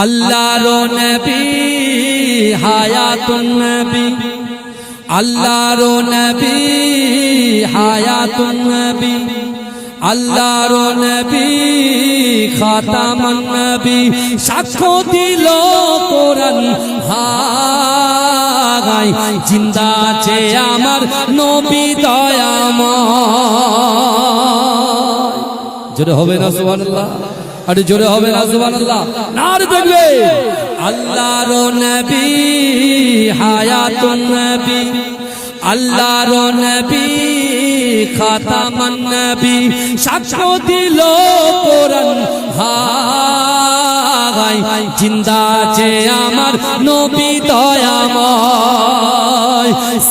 আল্লাহর নবী হায়াতুন নবী, আল্লাহর নবী হায়াতুন নবী, আল্লাহর নবী খাতামুন নবী। সাক্ষ্য দিল কোরআন হায়, জিন্দা আছে আমার নবী দয়াময়। জোরে হবে না সুবহানাল্লাহ? আরে জোরে হবে না সুবহানাল্লাহ? নারে দেখবে আল্লাহর নবী হায়াতুন নবী, আল্লাহর নবী খাতামুন নবী। সাক্ষ্য দিল কোরআন হায়, জিন্দা আছে আমার নবী দয়াময়।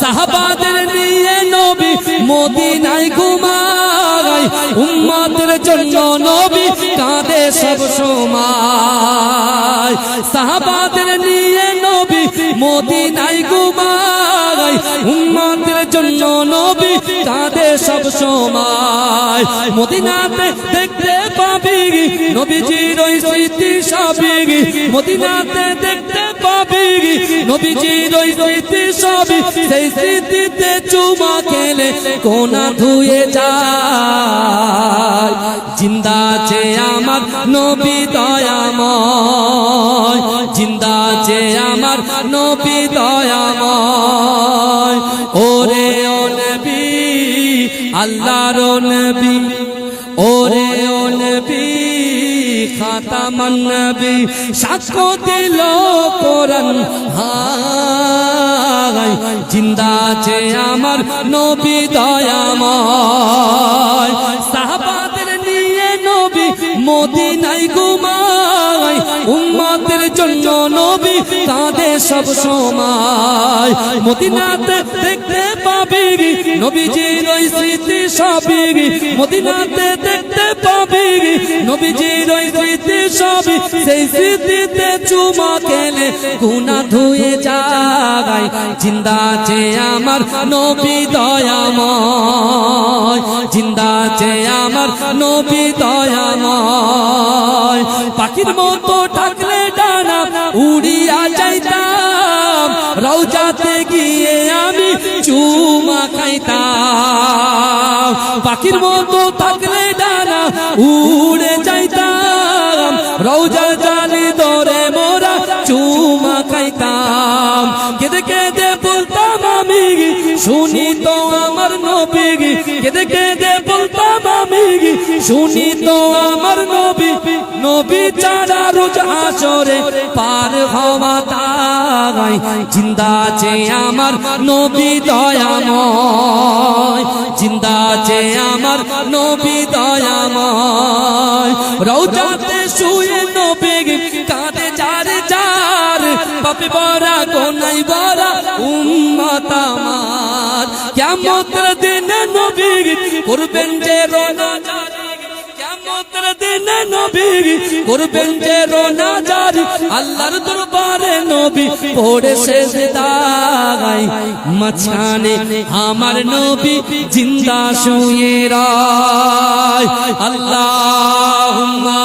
সাহাবাদের নিয়ে নবী মদিনায় ঘুমায়, উম্মতের জন্য নবী কাঁদে সব সময়। সাহাবাদের নিয়ে নবী মদিনায় ঘুমায়, উম্মতের জন্য নবী কাঁদে সব সময়। মদিনাতে দেখতে পাবি নবীজির ওই স্মৃতি সবই, মদিনাতে দেখতে পাবি নবীজির ওই স্মৃতি সবই। সেই স্মৃতিতে চুমা খেলে কোনা ধুয়ে যায়, জিন্দা আছে আমার নবী দয়াময়, জিন্দা আছে আমার নবী দয়াময়। ওরে ও নবী আল্লাহর নবী, ওরে ও নবী খাতামুন নবী। সাক্ষ্য দিল কোরআন হায়, জিন্দা আছে আমার নবী দয়াময়। সাহাবাদের নিয়ে নবী মদিনায় ঘুমায়, উম্মতের জন্য নবী কাঁদে সব সময়। মদিনাতে দেখতে পাবি নবীজির ওই স্মৃতি সবই, মদিনাতে দেখতে পাবি নবীজির ওই স্মৃতি সবই। সেই স্মৃতিতে চুমা খেলে গুনাহ ধুয়ে যায়, জিন্দা আছে আমার নবী দয়াময়, জিন্দা আছে আমার নবী দয়াময়। পাখির মতো ডাকলে ডানা উড়িয়া যাইতাম, রওজাতে গিয়ে আমি চুমা খাইতাম। পাখির মতো থাকলে ডানা উড়ে যাইতাম, রওজা জালি ধরে মোরা চুমা খাইতাম। কেঁদে কেঁদে বলতাম আমি শুনি তো আমার নবী, কেঁদে কেঁদে বলতাম আমি শুনি তো আমার নবী। নবী ছাড়া রোজ হাসরে পার হওয়া দায়, জিন্দা আছে আমার নবী দয়াময়, জিন্দা আছে আমার নবী দয়াময়। রওজাতে শুয়ে নবী কাঁদে যার যার, পাপে ভরা গোনায় ভরা উম্মত আমার। কিয়ামতের দিনে নবী করবেন যে রোনাজারি, কিয়ামতের দিনে নবী করবেন যে রোনাজারি। আল্লাহর দরবারে নবী পড়ে সেজদায়, মাঝখানে আমার নবী জিন্দা শুয়ে রয়। আল্লাহুম্মা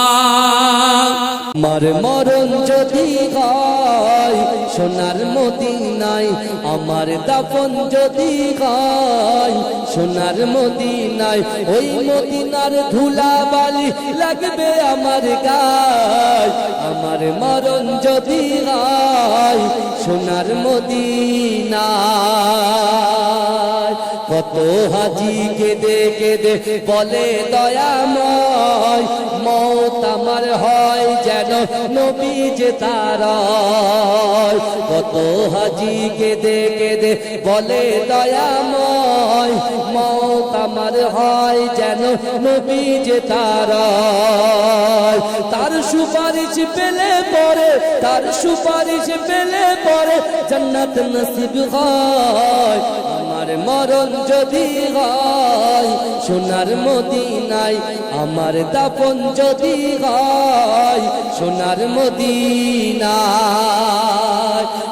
আমার মরণ যদি হয় সোনার মদিনায়, আমার দাফন যদি হয় সোনার মদিনায়। ওই মদিনার ধুলা বালি লাগবে আমার গায়, আমার মরণ যদি হয় সোনার মদিনায়। কত হাজি কেঁদে কেঁদে বলে দয়াময়, মওত আমার হয় যেন নবী যে তার। কত হাজি কেঁদে কেঁদে বলে দয়াময়, মওত আমার হয় যেন নবী যে তার। তার সুপারিশ পেলে পরে, তার সুপারিশ পেলে পরে জান্নাত নসিব হয়। আমার মরণ যদি হয় সোনার মদিনায়, আমার দাফন যদি হয় সোনার মদিনায়।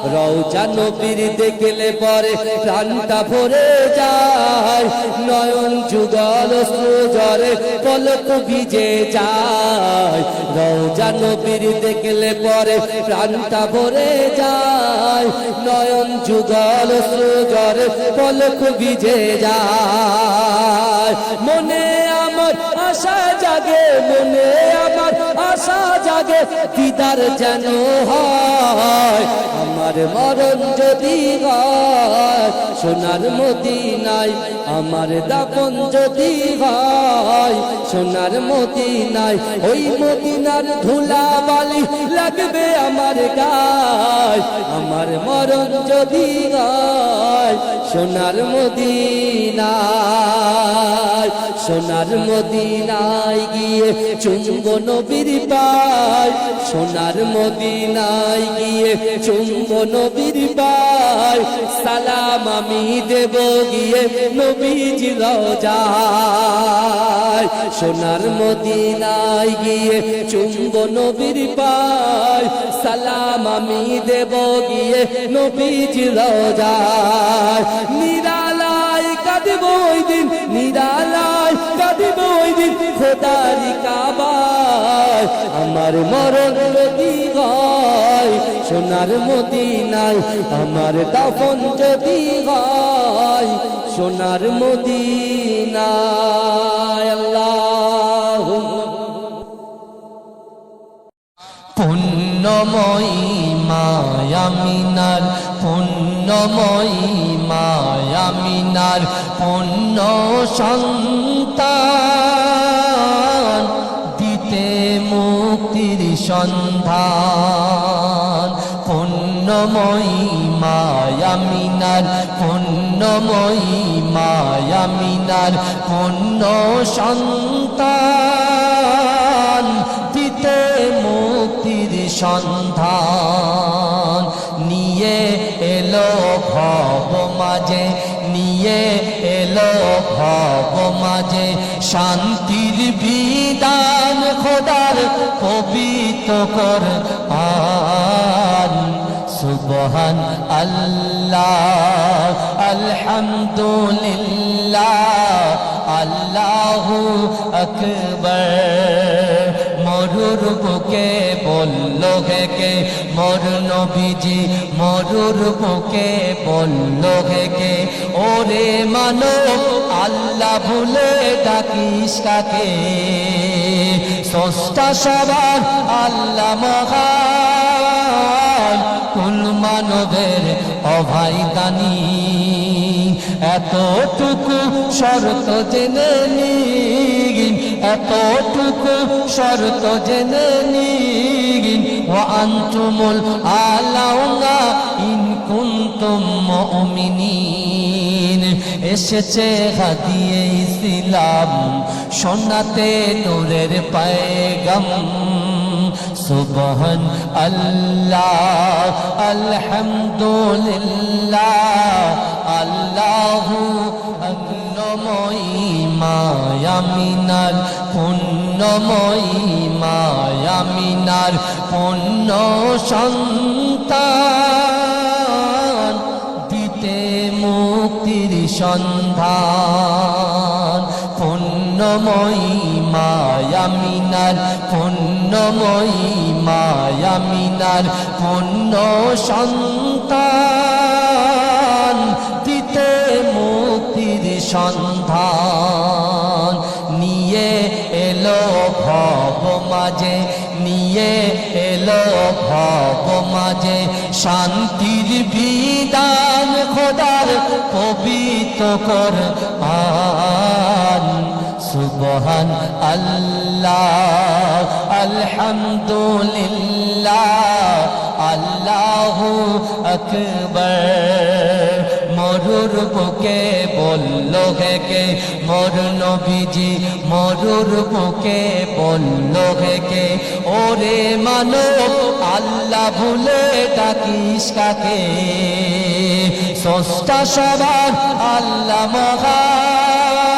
রওজা নবীর দেখলে পরে প্রাণটা ভরে যায় নয়ন যুগল সুজরে পলক ভিজে যায় রওজা নবীর দেখলে পরে প্রাণটা ভরে যায় নয়ন যুগল সুজরে পলক ভিজে যায় মনে আমার আশা জাগে মনে আমার আশা জাগে দিদার যেন হয় আমার মরণ যদি হয় সোনার মদিনায় আমার দাফন যদি হয় সোনার মদিনায় ওই মদিনার ধুলা বালি লাগবে আমার গায় আমার মরণ যদি হয় সোনার মদিনায় সোনার মদিনায় গিয়ে চুম্ব নবীর পায় সোনার মদিনায় গিয়ে চুম্ব নবীর পায় সালাম আমি দেব গিয়ে নবীজি রওজায় সোনার মদিনায় গিয়ে চুম্ব নবীর পায় সালাম আমি দেব গিয়ে নবীজি রওজায় নিরালায় কাঁদব ওই দিন নিরালায় কাঁদব ওই দিন খোদারি কাবায় আমার মরণ যদি হয় সোনার মদিনায় আমার দাফন যদি হয় সোনার মদিনায় আল্লাহুম্মা পুণ্যময়ী মায়ামিনার পুণ্যময়ী মায়ামিনার পুণ্য সন্তান দিতে মুক্তির সন্ধান পুণ্যময়ী মায়ামিনার পুণ্যময়ী মায়ামিনার পুণ্য সন্তান দিতে মুক্তির সন্ধান নিয়ে এলো ভব মাঝে নিয়ে এলো ভব মাঝে শান্তির বিধান খোদার পবিত্র কোরআন সুবহান আল্লাহ আলহামদুলিল্লাহ আল্লাহু আকবার মরুর বুকে বলল কে মোর নবীজি মরুর বুকে বলল কে ওরে মানব আল্লাহ ভুলে ডাকিস কাকে স্রষ্টা সবার আল্লাহ মহান কুল মানবের অভাই দানি এতটুকু শর্ত জেনে নিন এতটুকু শর্ত জেনে নিন ওয়া আনতুমুল আলাউনা ইন কুনতুম মুমিনিন এসেছে হাদিয়ে ইসলাম শোনাতে নূরের পয়গাম সুবহান আল্লাহ আলহামদুলিল্লাহ আল্লাহু পুণ্যময়ী মায়ামিনার পুণ্যময়ী মায়ামিনার পুণ্য সন্তান দিতে মুক্তির সন্ধান পুণ্যময়ী মায়ামিনার পুণ্যময়ী মায়ামিনার পুণ্য সন্তান দিতে মুক্তির সন্ধান নিয়ে এলো ভব মাঝে নিয়ে এলো ভব মাঝে শান্তির বিধান খোদার পবিত্র কোরআন সুবহান আল্লাহ আলহামদুলিল্লাহ আল্লাহু আকবার মরুর বুকে বলল কে মোর নবীজি মরুর বুকে বলল কে ওরে মানব আল্লাহ ভুলে ডাকিস কাকে স্রষ্টা সবার আল্লাহ মহান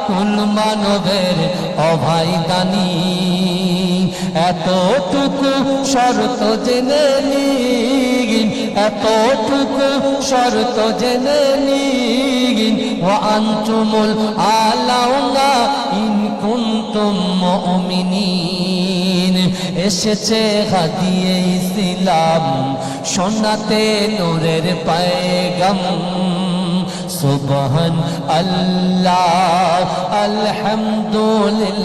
কুল মানবের অভাই দানি এতটুকু শর্ত জেনে নিন এতটুকু শর্ত জেনে নিন ওয়া আনতুমুল আলাউনা ইন কুনতুম মুমিনিন এসেছে হাদিয়ে ইসলাম শোনাতে নূরের পয়গাম সুবহান আল্লাহ আলহামদুলিল্লাহ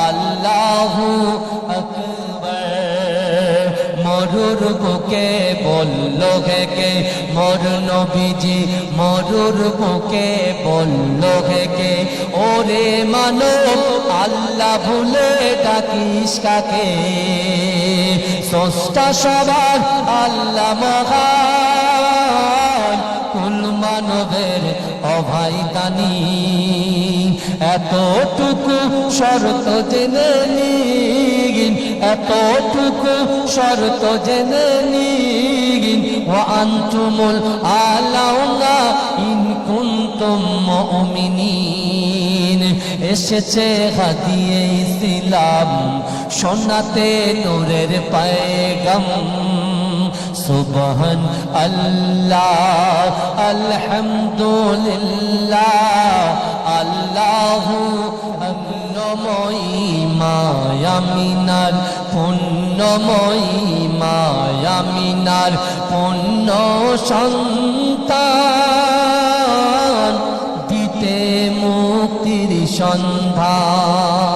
আল্লাহু আকবার মরুর বুকে বলল কে মোর নবীজি মরুর বুকে বলল কে ওরে মানব আল্লাহ ভুলে ডাকিস কাকে স্রষ্টা সবার আল্লাহ মহান কুল মানবের অভাই দানি এতটুকু শর্ত জেনে নিন এতটুকু শর্ত জেনে নিন ওয়া আনতুমুল আলাউনা ইন কুনতুম মুমিনিন এসেছে হাদিয়ে ইসলাম শোনাতে নূরের পয়গাম সুবহান আল্লাহ আলহামদুলিল্লাহ আল্লাহু পুণ্যময়ী মায়ামিনার পুণ্যময়ী মায়ামিনার পুণ্য সন্তান দিতে মুক্তির সন্ধান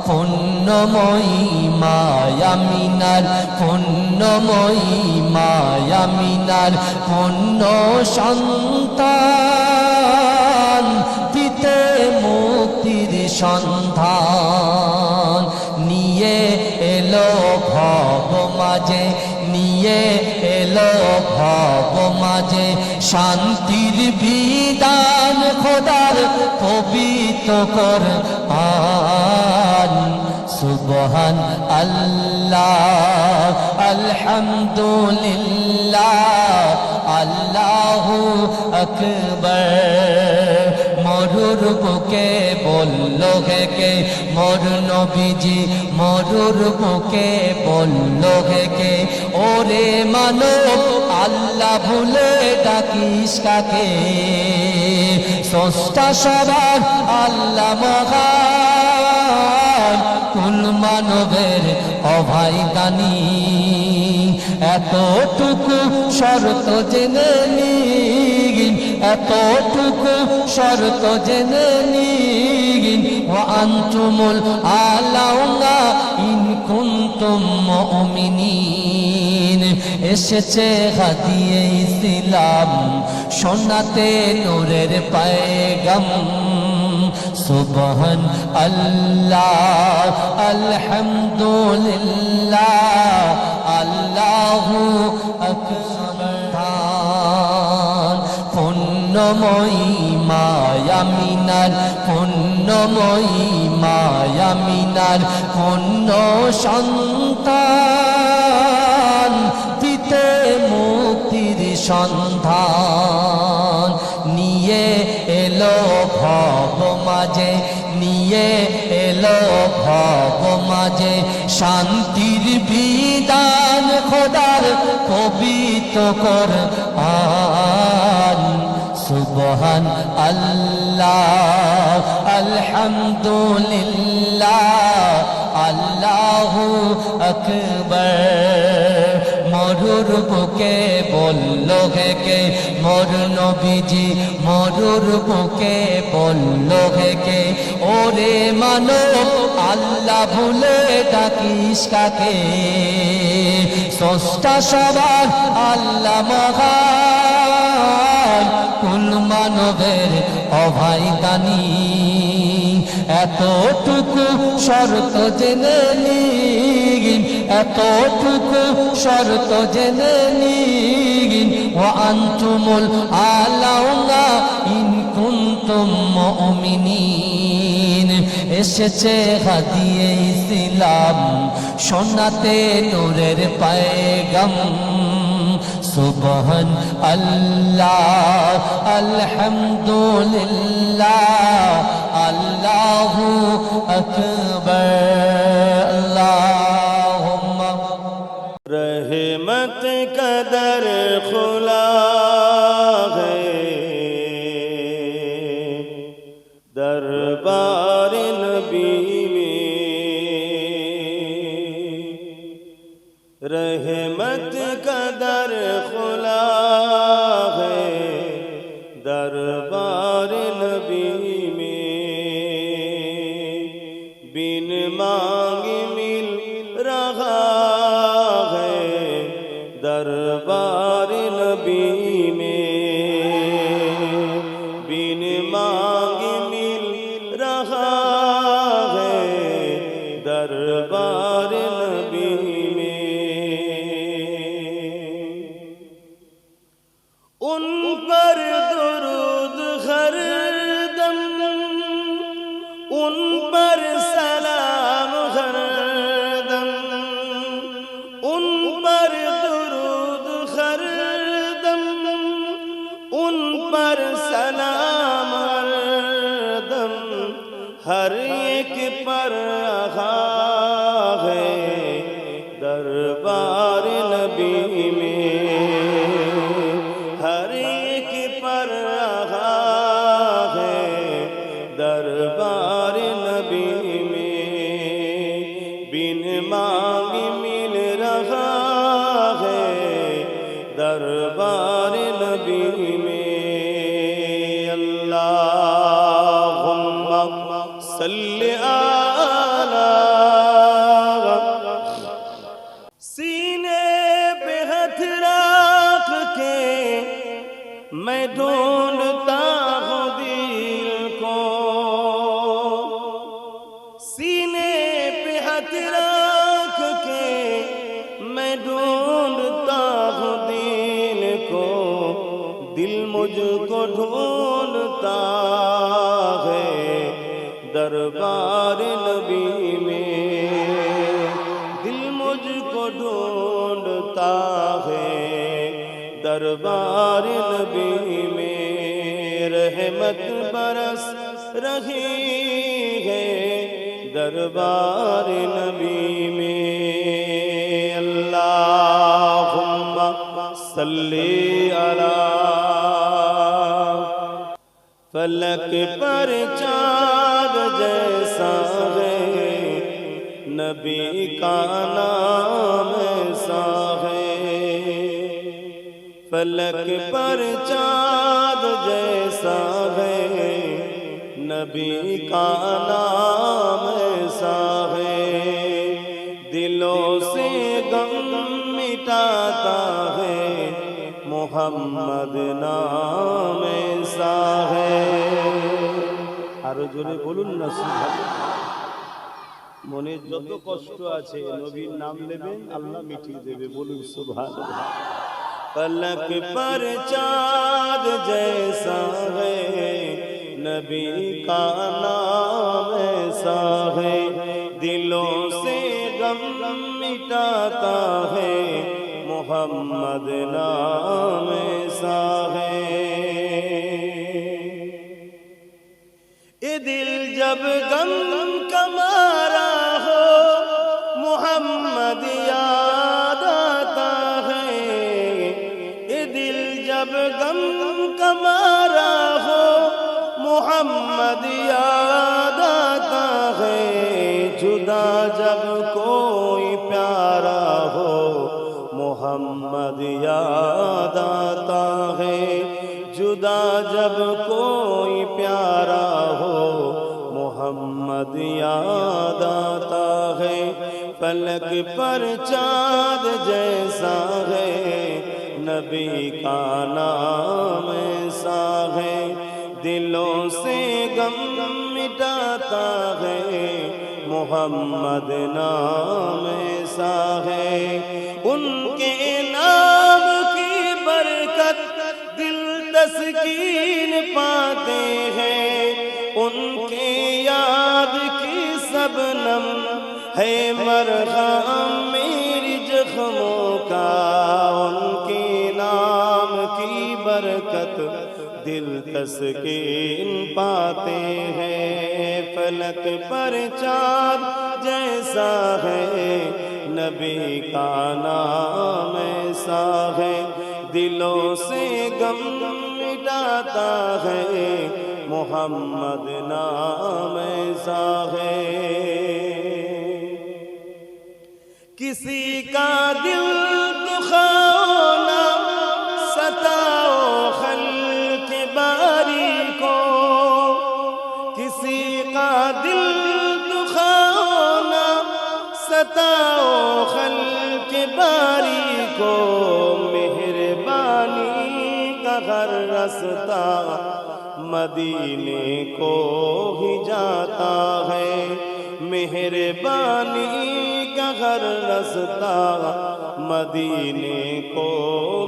পুণ্যময়ী মায়ামিনার পুণ্যময়ী মায়ামিনার পুণ্য সন্তান দিতে মুক্তির সন্ধান নিয়ে এলো ভব মাঝে নিয়ে এলো ভব মাঝে শান্তির বিধান খোদার পবিত্র কোরআন সুবহান আল্লাহ আলহামদুলিল্লাহ আল্লাহু আকবার মরুর বুকে বলল কে মোর নবীজি মরুর বুকে বলল কে ওরে মানব আল্লাহ ভুলে ডাকিস কাকে স্রষ্টা সবার আল্লাহ মহান কুল মানবের অভাই দানি এতটুকু শর্ত জেনে নিন এতটুকু শর্ত জেনে নিন ওয়া আনতুমুল আলাউনা ইন কুনতুম মুমিনিন এসেছে হাদিয়ে ইসলাম শোনাতে নূরের পয়গাম সুবহান আল্লাহ আলহামদুলিল্লাহ আল্লাহু আকবার পুণ্যময়ী মায়ামিনার পুণ্যময়ী মায়ামিনার পুণ্য সন্তান দিতে মুক্তির সন্ধান নিয়ে এলো ভব মাঝে নিয়ে এলো ভব মাঝে শান্তির বিধান খোদার পবিত্র কোরআন সুবহান আল্লাহ আলহামদুলিল্লাহ আল্লাহু আকবার মরুর বুকে বলল কে মোর নবীজি মরুর বুকে বলল কে ওরে মানব আল্লাহ ভুলে ডাকিস কাকে স্রষ্টা সবার আল্লাহ মহান কুল মানবের অভাই দানি এতটুকু শর্ত জেনে নিন এতটুকু শর্ত জেনে নিন ওয়া আনতুমুল আলাউনা ইন কুনতুম মুমিনিন এসেছে হাদিয়ে ইসলাম শোনাতে নূরের পয়গাম সুবহান আল্লাহ আলহামদুলিল্লাহ আল্লাহু আকবার আল্লাহুম্মা रहमत رحمت کا در کھلا ہے دربار نبی میں، بن مانگے مل رہا ہے دربار نبی میں، بن مانگے مل رہا ہے دربار نبی میں۔ ان پر درود ہر دم، ان پر سلام ہر دم، ان پر درود ہر دم، ان پر سلام ہر دم، ہر ایک پر آقا ہے دربار نبی میں، ہر ایک پر آقا ہے دربار نبی میں، بن مانگ مل رہا ہے دربار نبی میں۔ اللہم صلی علی، سینے پہ ہاتھ رکھ کے میں ڈھونڈتا ہوں دل کو، سینے پہ ہاتھ رکھ کے میں ڈھونڈتا ہوں دل کو، دل مجھ کو ڈھونڈتا ہے دربار نبی میں، دل مجھ کو ڈھونڈتا ہے دربار نبی میں، رحمت برس رہی ہے دربار نبی میں۔ اللہم صلی علی، فلک پر چاند جیسا ہے نبی کا نام ایسا ہے، فلک پر چاند جیسا ہے نبی کا نام ایسا ہے، دلوں سے غم مٹاتا ہے محمد نام ایسا ہے۔ আরো জোরে বলুন না সুবহানাল্লাহ। মনে যত কষ্ট আছে নবীর নাম নেবেন আল্লাহ মিটিয়ে দেবে, বলুন সুবহানাল্লাহ। فلک پر چاند جیسا ہے نبی کا نام ایسا ہے، دلوں سے غم مٹاتا ہے محمد نام ایسا ہے۔ یہ دل جب غم کا مارا ہو محمد یاد آتا ہے، یہ دل جب غم کا مارا ہو محمد یاد آتا ہے، جدا جب کوئی پیارا ہو محمد یاد آتا ہے، جدا جب کوئی پیارا ہو محمد یاد آتا ہے، فلک پر چاند جیسا ہے نبی کا نام ایسا ہے، دلوں سے غم مٹاتا ہے محمد نام ایسا ہے، ان کے نام کی برکت دل تسکین پاتے ہیں، ان کے یاد کی شبنم ہے مرہم میری زخموں کا، ان کے نام کی برکت دل تسکین پاتے ہیں، فلک پر چاند جیسا ہے نبی کا نام ایسا ہے، دلوں سے غم مٹاتا ہے محمد نام ایسا ہے۔ किसी का दिल दुखाओ ना सताओ खल्क बारी को, किसी का दिल दुखाओ ना सताओ खल्क बारी को, मेहरबानी का हर रास्ता मदीने को ही जाता है, मेहरबानी का हर रास्ता मदीने को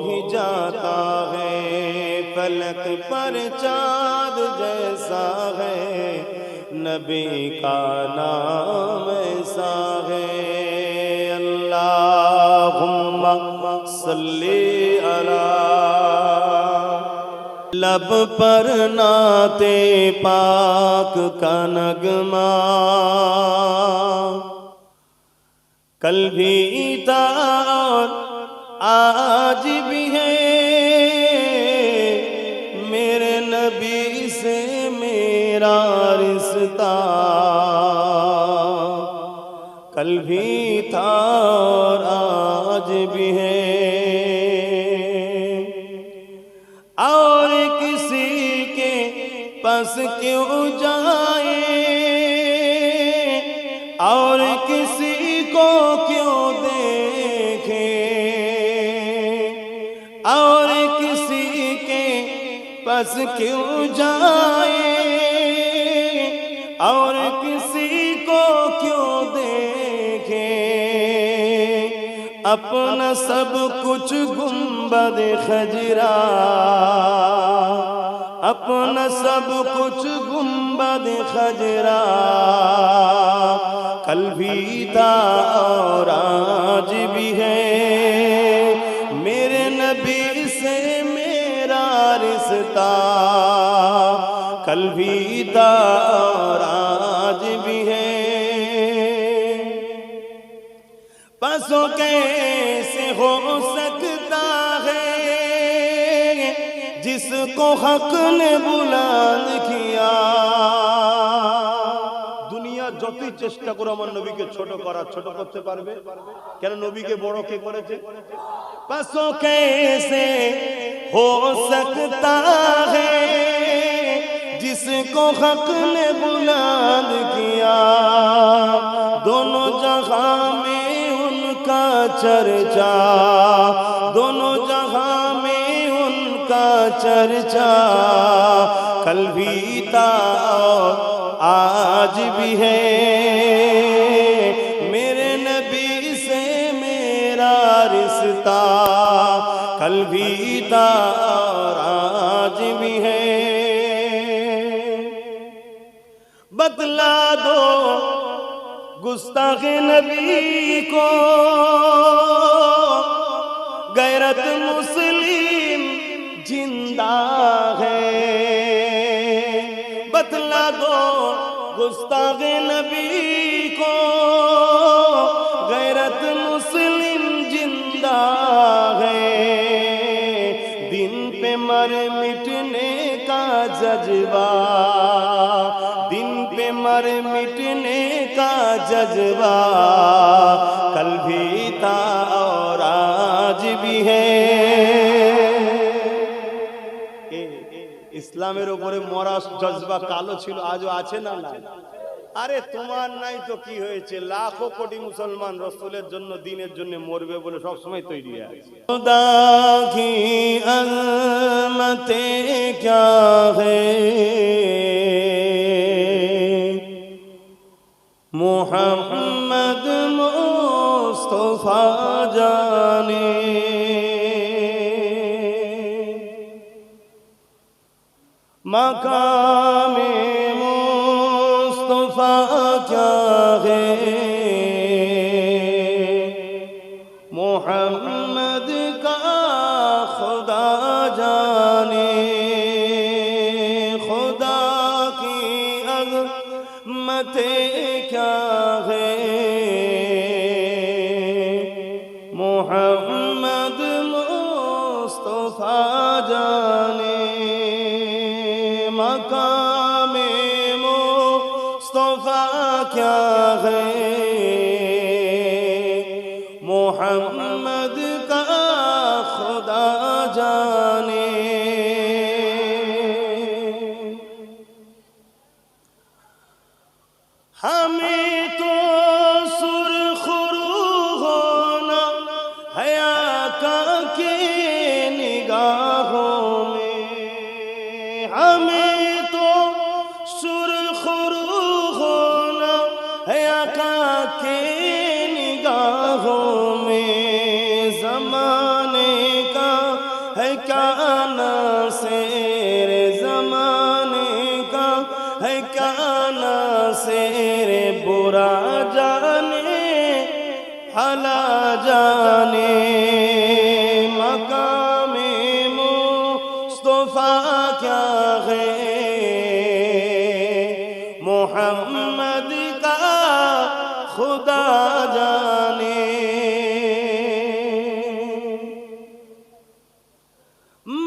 ही जाता है। फलक पर चाँद जैसा है, नबी का नाम ऐसा है। अल्लाहुम्मा सल्ली अला, लब पर नाते पाक का नगमा कल भी था और आज भी है, मेरे नबी से मेरा रिश्ता कल भी था और आज भी है। और किसी के पास क्यों जाए और किसी को क्यों देखे, और किसी के पास क्यों जाए और किसी को क्यों देखे, अपना सब कुछ गुंबद खजरा, अपना सब कुछ गुंबद खजरा कल भी था और आज भी है, मेरे नबी से मेरा रिश्ता कल भी था और आज भी है। पासों कैसे हो सकता है जिसको हक ने बुलंद किया, দুনিয়া যতই চেষ্টা করে আমার নবীকে ছোট করার, ছোট করতে পারবে কেন? নবীকে বড় কে করেছে? পাসোं कैसे हो सकता है जिसको हक ने बुलंद किया, दोनों जहां में उनका चर्चा, दोनों जहां में उनका चर्चा कल भी था और आज भी है, मेरे नबी से मेरा रिश्ता कल भी था और आज भी है। बतला दो गुस्ताखे नबी को, गैरत मुस्लिम जिंदा है, बतला दो गुस्ताखे नबी को, गैरत मुस्लिम जिंदा है, दिन पे मर मिटने का जज्बा, दिन पे मर मिटने का जज्बा कल भी था और आज भी है। ইসলামের উপরে মরা জজবা কালো ছিল, আজও আছে না? না। আরে তোমার নাই তো কি হয়েছে, লাখো কোটি মুসলমান রাসূলের জন্য দ্বীনের জন্য মরবে বলে সব সময় তৈরি আছে। খুদা কি আযমতে ক্যা হ্যায়, মুহাম্মদ মুস্তাফা জানে, मकामे मुस्तफा क्या है, मोहम्मद का खुदा जाने, खुदा की अज़मते क्या है, मोहम्मद मुस्तफा जाने, मकामे मुस्तफा क्या है, मोहम्मद का खुदा जाने। हमें तो सुरखरू होना है आका की निगाहों में, हमें तो सुरखरू होना है आका की निगाहों में। ज़माने का है क्या नासेर, ज़माने का है क्या नासेर, बुरा जाने भला जाने। मकामे मुस्तफा क्या है, मोहम्मद का खुदा जाने।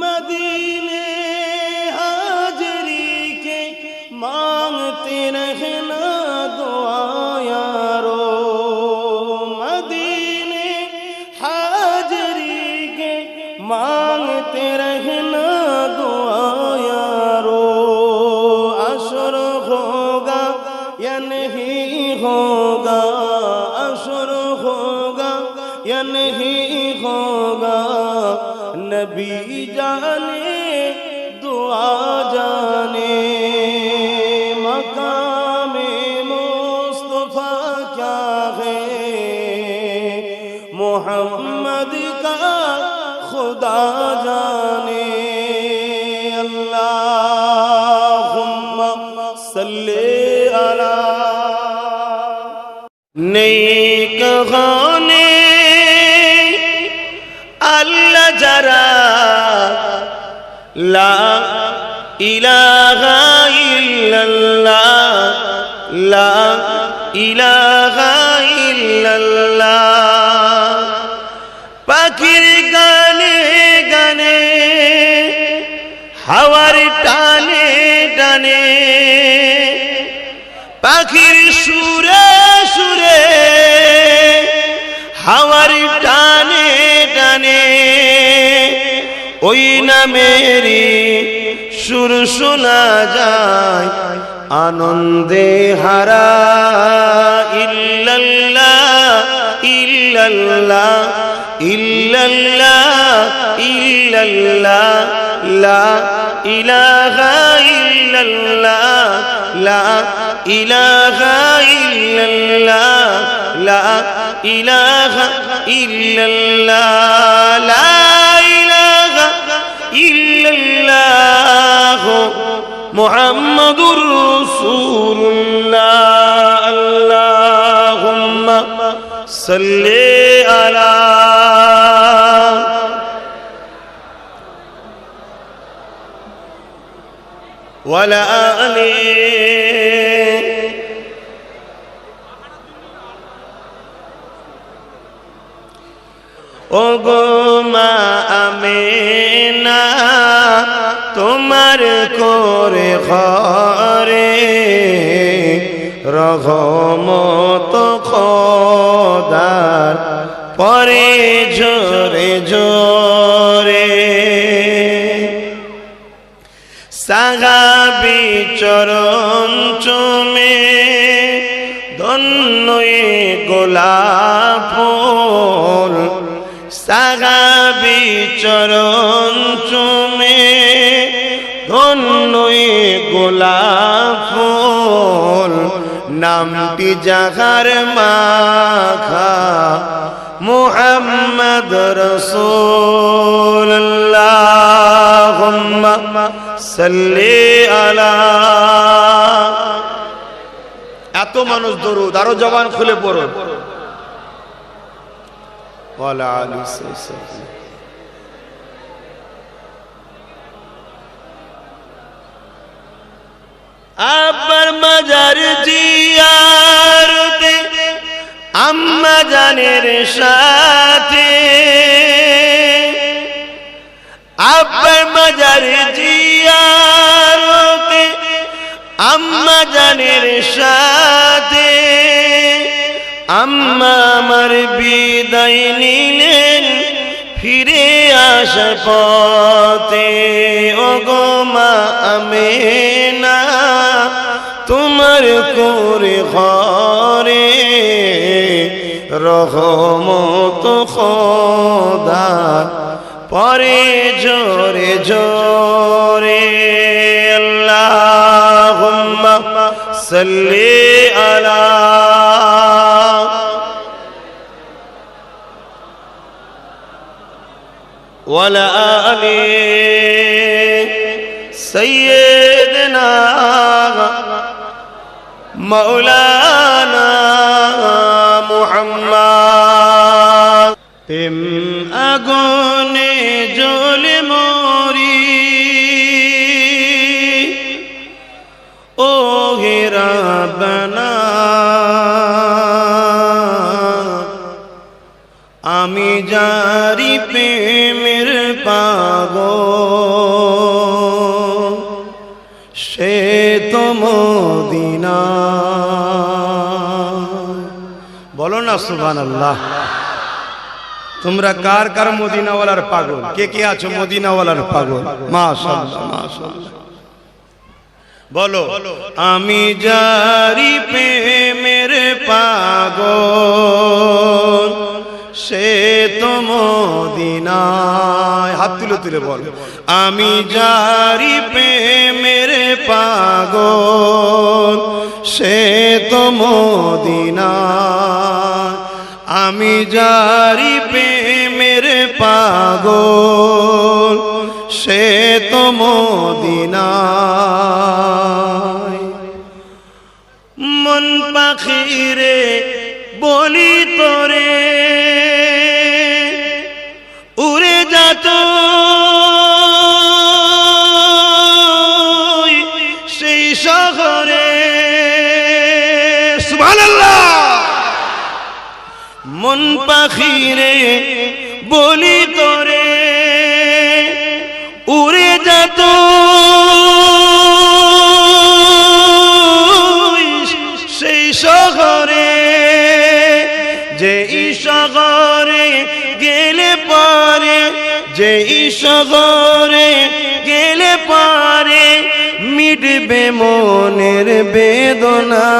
मदीने हाजरी के मांगते रहना दुआ यारो, मदीने हाजरी के मांगते रहना दुआ यारो। अशर होगा या नहीं होगा, अशर होगा या नहीं होगा, नबी जाने दुआ जाने। मकामे मुस्तफा क्या है, मोहम्मद का खुदा जाने। अल्लाहुम्मा सल्ली अला। नेक गाने अल्लाह जरा, ला इलाहा इल्लल्लाह, ला इलाहा इल्लल्लाह। पाখির গানে গানে হাওয়ার টানে টানে, পাখির সুরে সুরে হাওয়ার টানে টানে, ওই নামেরই সুর শোনা যায় আনন্দে হারা। ইল্লাল্লাহ ইল্লাল্লাহ ইল্লাল্লাহ ইল্লাল্লাহ, লা ইলাহা ইল্লাল্লাহ, লা ইলাহা ইল্লাল্লাহ, লা ইলাহা ইল্লাল্লাহ, লা ইলাহা ইল্লাল্লাহ মুহাম্মাদুর রাসূলুল্লাহ। আল্লাহুম্মা সাল্লি আলা ওয়ালা আলি। ওগো মা আমিনা তোমার করে ঘরে রহমত খোদার পরে জোরে জোরে। সাহাবী চরণ চুমে ধন্যই গোলাপ ফুল, সাহাবী চরণ চুমে ধন্যই গোলাপ ফুল। নামটি যাহার মাখা মুহাম্মদ রাসূলুল্লাহ। আল্লাহুম্মা সাল্লি আলা। এত মানুষ দরুদ, আরো জবান খুলে পড়ো। ওয়ালা আলি সাল্লাল্লাহু। আব্বার মাজার জিয়ারতে আম্মা জানের সাথে, আব্বার মাজার জিয়ারতে আম্মা জানের সাথে, আম্মা আমার বিদায় নিলেন ফিরে আসা পথে, ওগো মা আমেনা তোমার করে ঘরে রহমত খোদা পরে জোরে জোরে। আল্লাহুম্মা সাল্লি আলা ওয়ালা আলি সাইয়্যিদিনা মাওলানা মুহাম্মদ। প্রেম আগুনে জ্বলে মরি ও হে রাব্বানা, আমি জারি প্রেমের পাগল সে তো মদিনা। বলো না সুবহানাল্লাহ। তোমরা কার কার মদিনাওয়ালার পাগল? কে কে আছো মদিনাওয়ালার পাগল? মাশাআল্লাহ মাশাআল্লাহ। বলো আমি জারি প্রেমের পাগল সে তো মদিনায়। হাত তুলে তুলে বল, আমি জারি প্রেমের পাগল সে তো মদিনায়। আমি জারি প্রেমের পাগল সে তো মদিনায়। মন পাখিরে বলি তোরে উড়ে যাত সেই শহরে। সুবহানাল্লাহ। মন পাখিরে বলি তোরে উড়ে যেত সেই শহরে, যে শহরে গেলে পারে, যে শহরে গেলে পারে মিটবে মনের বেদনা।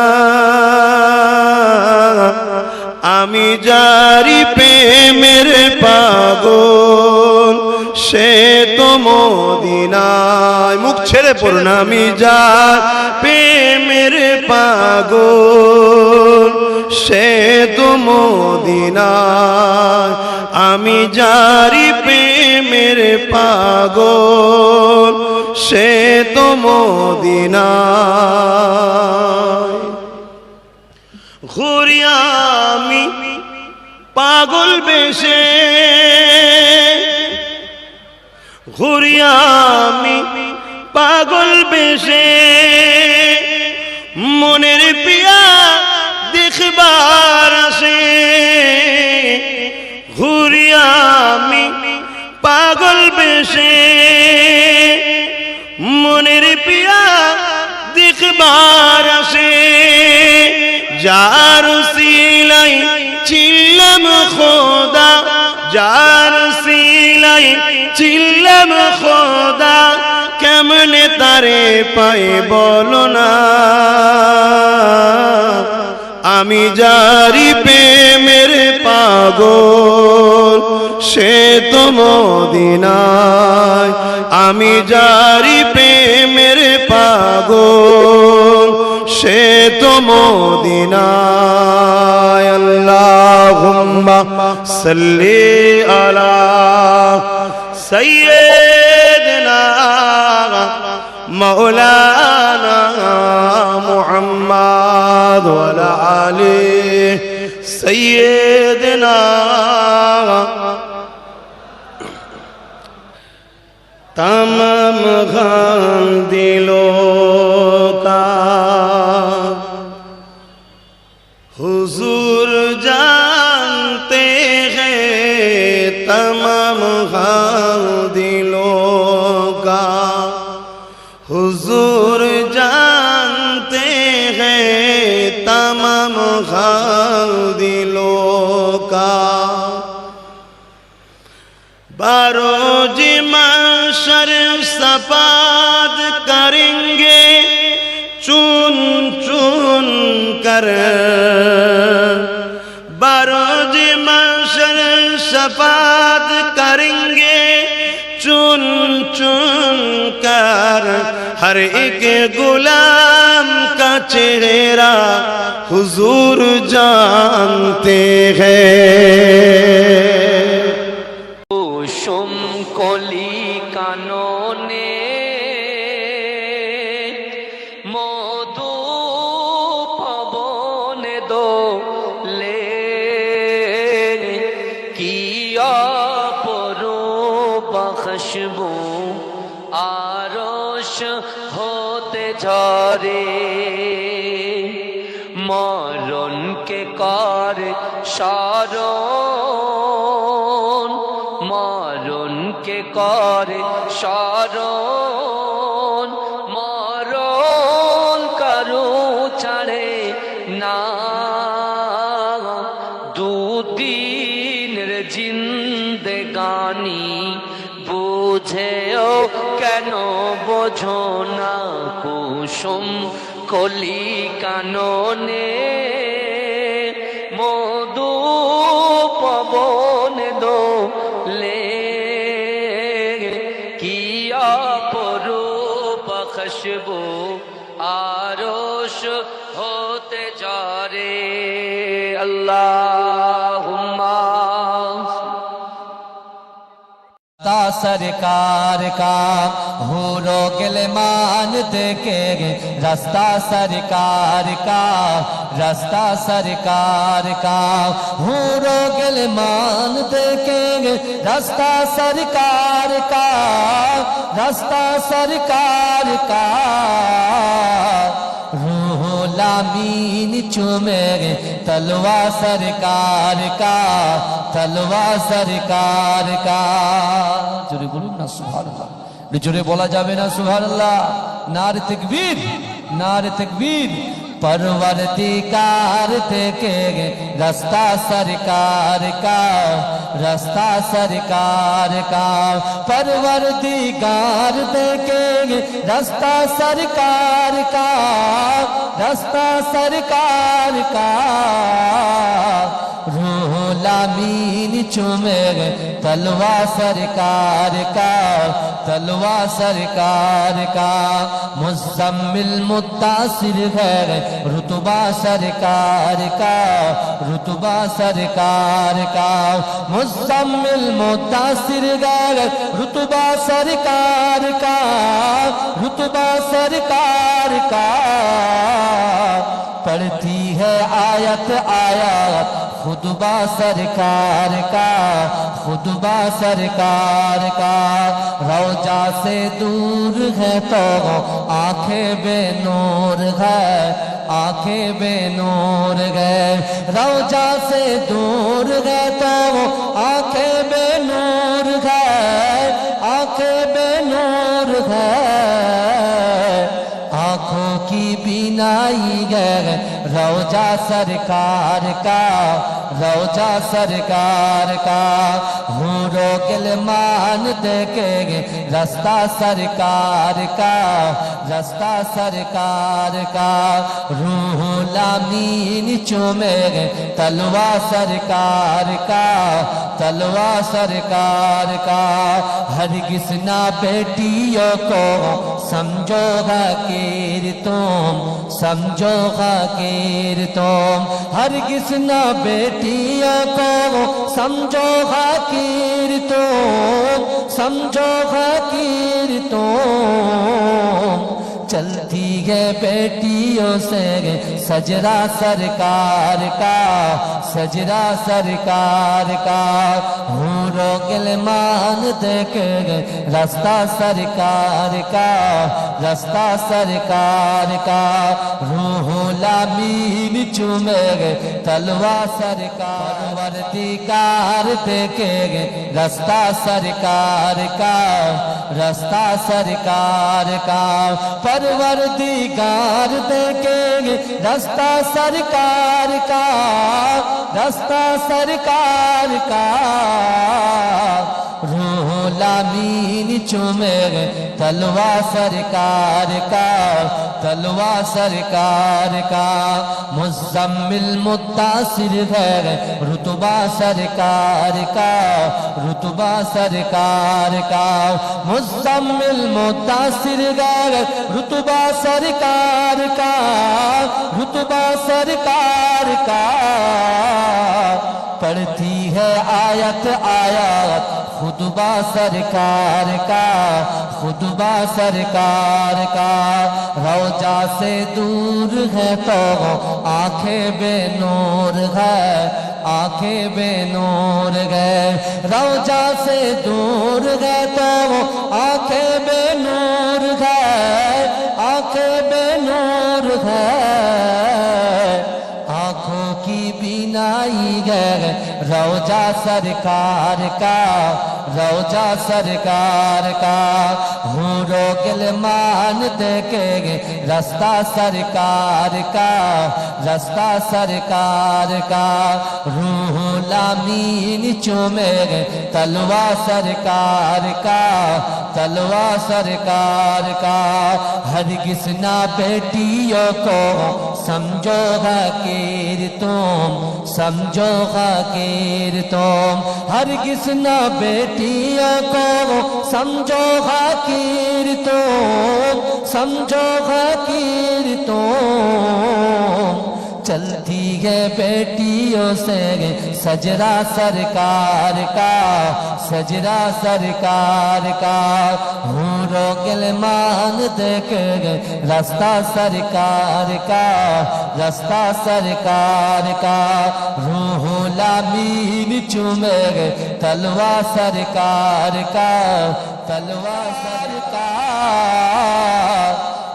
আমি জারি প্রেমের পাগল সে তো মদিনায়। মুখ ছেড়ে পড়ুন, আমি জারি প্রেমের পাগল সে তো মদিনায়। আমি জারি প্রেমের পাগল সে তো মদিনায়। ঘুরি আমি পাগল বেশে, ঘুরি আমি পাগল বেশে মনের পিয়া দেখবার আসে। ঘুরি আমি পাগল বেশে মনের পিয়া দেখবার আসে। যার সিলাই চিল্লাম খোদা, যার সিলাই চিল্লাম খোদা কেমনে তারে পাই বলো না। আমি জারি প্রেমের পাগল সে তো মদিনায়। আমি জারি প্রেমের পাগল সে তো মদিনায়। আল্লাহুম্মা সাল্লি আলা সাইয়্যিদিনা মাওলানা মুহাম্মদ ওয়া আলা আলি সাইয়্যিদিনা। तमाम गम दिलों का हुजूर जानते हैं, तमाम गम दिलों का हुजूर जानते हैं, तमाम गम रोज महशर सफाद करेंगे चुन चुन कर, बरोज महशर सफाद करेंगे चुन चुन कर, हर एक गुलाम का चेहरा हुजूर जानते हैं। কুসুম কলি কাননে মধু পবনে দোলে, কি অপরূপ খুশবু আরশ হতে ঝরে, মরণকে কর স্মরণ, মরণকে করে স্মরণ, মরণ কারু ছাড়ে না, দুদিনের জিন্দেগানি বুঝেও কেন বোঝো না, কুসুম কলি কাননে মধু পবনে দোলে, কি অপরূপ খুশবু আরশ হতে ঝরে। আল্লাহুম্মা सरकार का हूरो गिलमान देखे, रास्ता सरकार का, रास्ता सरकार का हूरो गिलमान देखे, रास्ता सरकार का, रास्ता सरकार का, रूह लामीन चूमे तलवा सरकार का, तलवा सरकार का। जोरे बोलूं ना सुभानअल्लाह, जोरे बोला जावे ना सुभानअल्लाह, नारे तकबीर, नारे तकबीर। परवरदिगार देखेंगे रास्ता सरकार का, रास्ता सरकार का, परवरदिगार देखेंगे रास्ता सरकार का, रास्ता सरकार का, रूह लामीन चूमेंगे तलवा सरकार का, तलवा सरकार का, मुज़म्मिल मुत्तासिर है रुतबा सरकार का, रुतबा सरकार का, मुज़म्मिल मुत्तासिर है रुतबा सरकार का, रुतबा सरकार का, पढ़ती है आयत आयत खुतबा सरकार का, खुतबा सरकार का, रौजा से दूर है तो आंखें बेनूर है, आंखें बेनूर है, रौजा से दूर है तो आंखें बेनूर है, आंखें बेनूर है, आंखों की बीनाई है रौजा सरकार का, रौजा सरकार का, हूरो गिलमान देखेंगे रास्ता सरकार का, रास्ता सरकार का, रूह लामीन चूमेंगे तलवा सरकार का, तलवा सरकार का, हरगिज़ ना बेटियों को समझो हकीर तुम, समझो हकीर तुम, हरगिज़ ना बेटियों को समझो हकीर तुम, समझो हकीर तुम, चलती है बेटियों से सजरा सरकार का, सजरा सरकार का, हूरो गिलमान देखेंगे रास्ता सरकार का, रास्ता सरकार का, रूह लामीन चूमेंगे तलवा सरकार, परवरदिगार देखेंगे रास्ता सरकार का, रास्ता सरकार का, परवरदिगार देखेंगे रास्ता सरकार का, रास्ता सरकार का, रूह लामीन चूमे तलवा सरकार का, तलवा सरकार का। मुज़म्मिल मुत्तासिर है रुतबा सरकार का, रुतबा सरकार का। मुज़म्मिल मुत्तासिर है रुतबा सरकार का, रुतबा सरकार का। पढ़ती है आयत आयत खुतबा सरकार का, खुतबा सरकार का। रोजा से दूर है तो आंखें बेनूर है, आंखें बेनूर है। रोजा से दूर है तो आंखें बेनूर है, आंखें बेनूर है। आँखों की बीनाई है रोजा सरकार का, रोजा सरकार का। हूरो गिलमान देखेंगे रास्ता सरकार का, रास्ता सरकार का। रूह लामीन चूमेंगे तलवा सरकार का, तलवा सरकार का। हरगिज़ ना बेटियों को समझो हकीर तुम, समझो हकीर तुम। हरगिज़ ना बेटियों को समझो हकीर तुम, समझो हकीर तुम। चलती है बेटियों से सजरा सरकार का, सजरा सरकार का। हूरो गिलमान देखेंगे रास्ता सरकार का, रास्ता सरकार का। रूह लामीन चूमेंगे तलवा सरकार का, तलवा सरकार।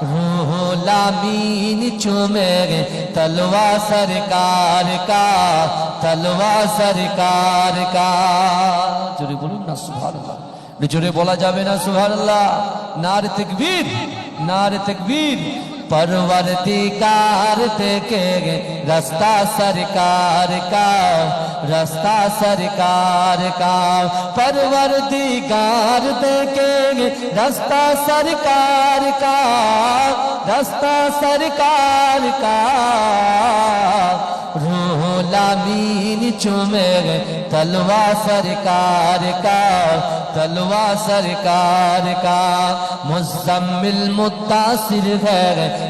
रूह लामीन चूमेंगे तलवा सरकार का, तलवा सरकार का। जोरे बोलूं ना सुभानअल्लाह, जोरे बोला जावे ना सुभानअल्लाह। नारे तकबीर, नारे तकबीर। परवरदिगार देखेंगे रास्ता सरकार का, रास्ता सरकार का। परवरदिगार देखेंगे रास्ता सरकार का, रास्ता सरकार का। रूह लामीन चूमेंगे तलवा सरकार का, तलवा सरकार का। मुज़म्मिल मुत्तासिर है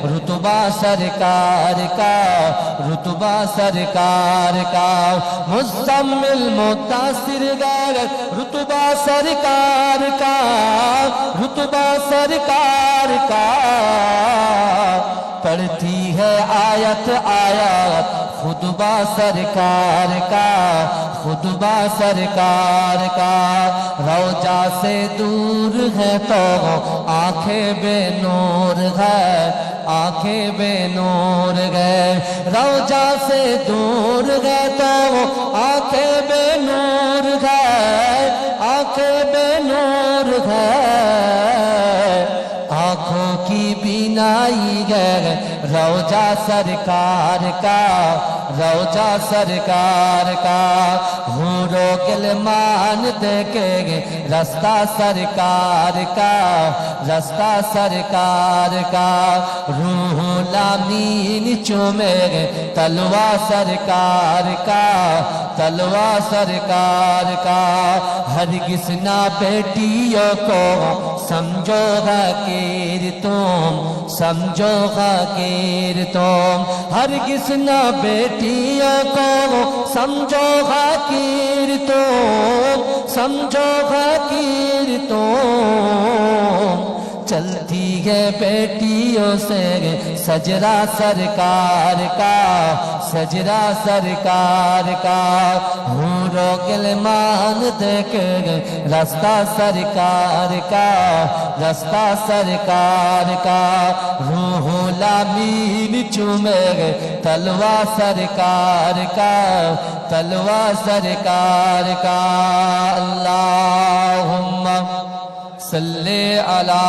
रुतबा सरकार का, रुतबा सरकार का। मुज़म्मिल मुत्तासिर है रुतबा सरकार का, रुतबा सरकार का। पढ़ती है आयत आयत खुतबा सरकार का, खुतबा सरकार का। रोजा से दूर है तो आंखें बेनूर है, आंखें बेनूर है। रोजा से दूर है तो आंखें बेनूर है, आंखें बेनूर है। आँखों की बीनाई है रोजा सरकार का, रोजा सरकार का। हूरो गिलमान देखेंगे रास्ता सरकार का, रास्ता सरकार का। रूह लामीन चूमेंगे तलवा सरकार का, तलवा सरकार का। हरगिज़ ना बेटियों को समझो हकीर तुम, समझो हकीर तुम। हरगिज़ ना बेटियों को समझो हकीर तुम, समझो हकीर तुम। चलती है बेटियों से सजरा सरकार का, सजरा सरकार का। हूरो गिलमान देखेंगे रास्ता सरकार का, रास्ता सरकार का। रूह लामीन चूमेंगे तलवा सरकार का, तलवा सरकार का। अल्लाहुम्मा सल्ले अला